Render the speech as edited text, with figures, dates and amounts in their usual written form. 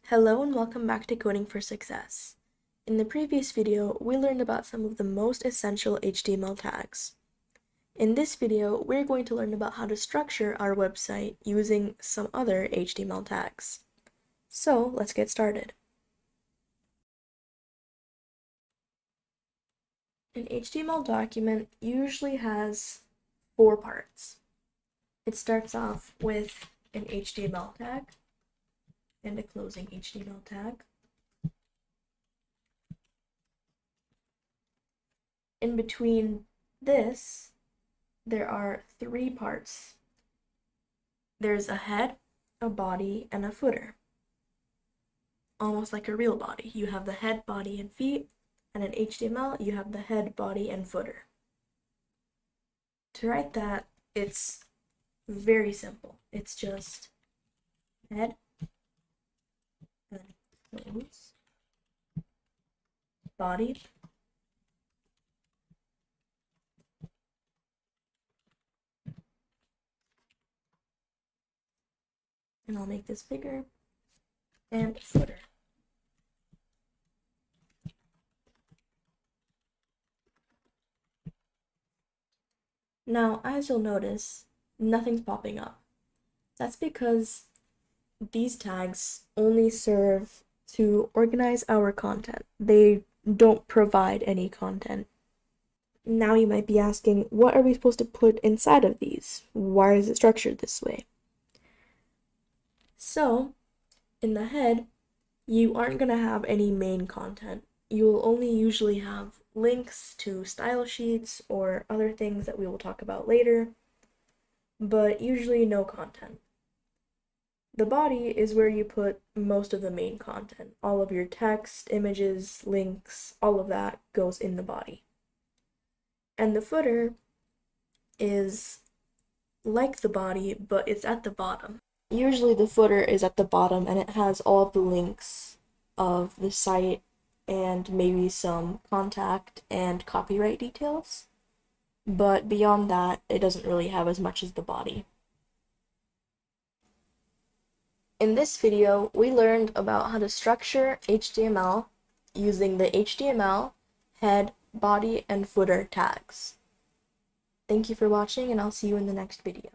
Hello and welcome back to Coding for Success. In the previous video, we learned about some of the most essential HTML tags. In this video, we're going to learn about how to structure our website using some other HTML tags. So let's get started. An HTML document usually has 4 parts. It starts off with an HTML tag and a closing HTML tag. In between this, there are 3 parts. There's a head, a body, and a footer. Almost like a real body. You have the head, body, and feet, and in HTML, you have the head, body, and footer. To write that, it's very simple. It's just head, and close, body, and I'll make this bigger, and footer. Now, as you'll notice, nothing's popping up. That's because these tags only serve to organize our content. They don't provide any content. Now you might be asking, what are we supposed to put inside of these? Why is it structured this way? So, in the head, you aren't going to have any main content. You will only usually have links to style sheets or other things that we will talk about later, but usually no content. The body is where you put most of the main content. All of your text, images, links, all of that goes in the body. And the footer is like the body, but it's at the bottom. Usually the footer is at the bottom and it has all of the links of the site and maybe some contact and copyright details. But beyond that, it doesn't really have as much as the body. In this video, we learned about how to structure HTML using the HTML, head, body, and footer tags. Thank you for watching, and I'll see you in the next video.